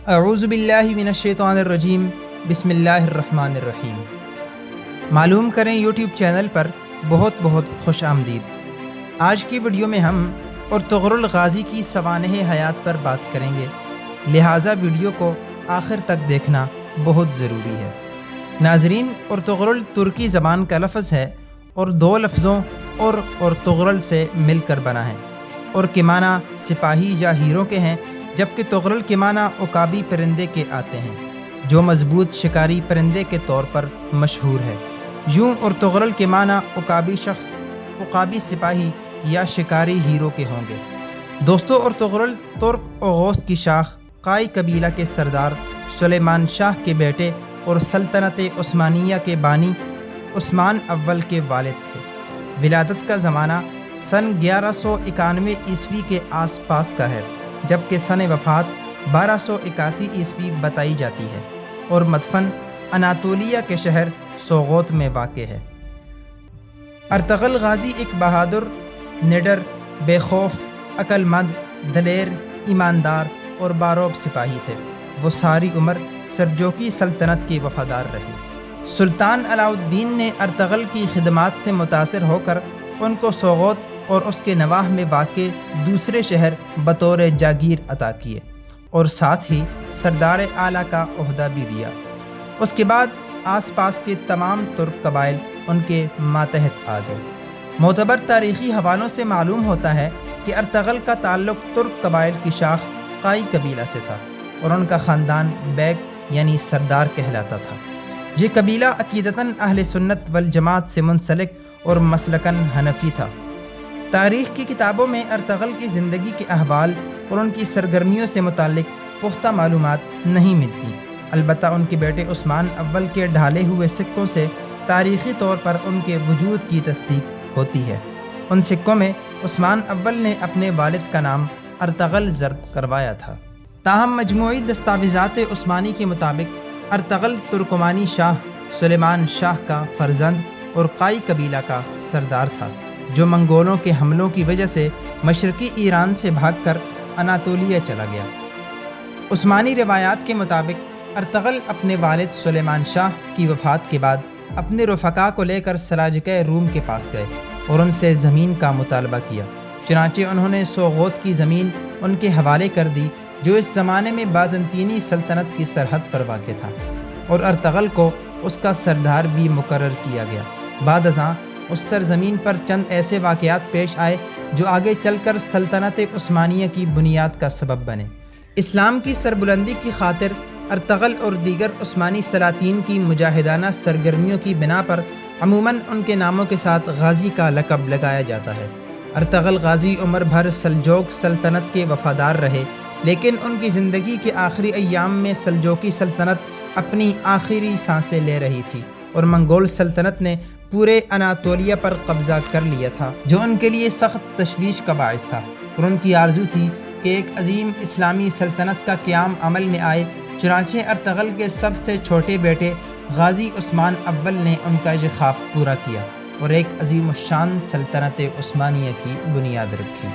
اعوذ باللہ من الشیطان الرجیم، بسم اللہ الرحمن الرحیم۔ معلوم کریں یوٹیوب چینل پر بہت بہت خوش آمدید۔ آج کی ویڈیو میں ہم ارطغرل غازی کی سوانح حیات پر بات کریں گے، لہٰذا ویڈیو کو آخر تک دیکھنا بہت ضروری ہے۔ ناظرین، ارطغرل ترکی زبان کا لفظ ہے اور دو لفظوں اور ارطغرل سے مل کر بنا ہے، اور کے معنی سپاہی یا ہیرو کے ہیں، جبکہ طغرل کے معنی عقابی پرندے کے آتے ہیں جو مضبوط شکاری پرندے کے طور پر مشہور ہے۔ یوں ارطغرل کے معنی عقابی شخص، عقابی سپاہی یا شکاری ہیرو کے ہوں گے۔ دوستو، ارطغرل ترک اوغوز کی شاخ قائی قبیلہ کے سردار سلیمان شاہ کے بیٹے اور سلطنت عثمانیہ کے بانی عثمان اول کے والد تھے۔ ولادت کا زمانہ سن 1191 عیسوی کے آس پاس کا ہے، جبکہ سن وفات 1281 عیسوی بتائی جاتی ہے، اور مدفن اناطولیہ کے شہر سوغوت میں واقع ہے۔ ارطغرل غازی ایک بہادر، نڈر، بے خوف، عقل مند، دلیر، ایماندار اور باروب سپاہی تھے۔ وہ ساری عمر سلجوقی سلطنت کے وفادار رہے۔ سلطان علاء الدین نے ارطغرل کی خدمات سے متاثر ہو کر ان کو سوغوت اور اس کے نواح میں واقع دوسرے شہر بطور جاگیر عطا کیے، اور ساتھ ہی سردار اعلیٰ کا عہدہ بھی دیا۔ اس کے بعد آس پاس کے تمام ترک قبائل ان کے ماتحت آ گئے۔ معتبر تاریخی حوالوں سے معلوم ہوتا ہے کہ ارطغرل کا تعلق ترک قبائل کی شاخ قائی قبیلہ سے تھا، اور ان کا خاندان بیگ یعنی سردار کہلاتا تھا۔ یہ قبیلہ عقیدتاً اہل سنت والجماعت سے منسلک اور مسلکاً حنفی تھا۔ تاریخ کی کتابوں میں ارطغرل کی زندگی کے احوال اور ان کی سرگرمیوں سے متعلق پختہ معلومات نہیں ملتی، البتہ ان کے بیٹے عثمان اول کے ڈھالے ہوئے سکوں سے تاریخی طور پر ان کے وجود کی تصدیق ہوتی ہے۔ ان سکوں میں عثمان اول نے اپنے والد کا نام ارطغرل ضرب کروایا تھا۔ تاہم مجموعی دستاویزات عثمانی کے مطابق ارطغرل ترکمانی شاہ سلیمان شاہ کا فرزند اور قائی قبیلہ کا سردار تھا، جو منگولوں کے حملوں کی وجہ سے مشرقی ایران سے بھاگ کر اناطولیہ چلا گیا۔ عثمانی روایات کے مطابق ارطغرل اپنے والد سلیمان شاہ کی وفات کے بعد اپنے رفقا کو لے کر سلاجقہ روم کے پاس گئے اور ان سے زمین کا مطالبہ کیا۔ چنانچہ انہوں نے سوغوت کی زمین ان کے حوالے کر دی، جو اس زمانے میں بازنطینی سلطنت کی سرحد پر واقع تھا، اور ارطغرل کو اس کا سردار بھی مقرر کیا گیا۔ بعد ازاں اس سرزمین پر چند ایسے واقعات پیش آئے جو آگے چل کر سلطنت عثمانیہ کی بنیاد کا سبب بنے۔ اسلام کی سربلندی کی خاطر ارطغرل اور دیگر عثمانی سلاطین کی مجاہدانہ سرگرمیوں کی بنا پر عموماً ان کے ناموں کے ساتھ غازی کا لقب لگایا جاتا ہے۔ ارطغرل غازی عمر بھر سلجوق سلطنت کے وفادار رہے، لیکن ان کی زندگی کے آخری ایام میں سلجوقی سلطنت اپنی آخری سانسیں لے رہی تھی، اور منگول سلطنت نے پورے اناطولیہ پر قبضہ کر لیا تھا، جو ان کے لیے سخت تشویش کا باعث تھا، اور ان کی آرزو تھی کہ ایک عظیم اسلامی سلطنت کا قیام عمل میں آئے۔ چنانچہ ارطغرل کے سب سے چھوٹے بیٹے غازی عثمان اول نے ان کا یہ خواب پورا کیا اور ایک عظیم الشان سلطنت عثمانیہ کی بنیاد رکھی۔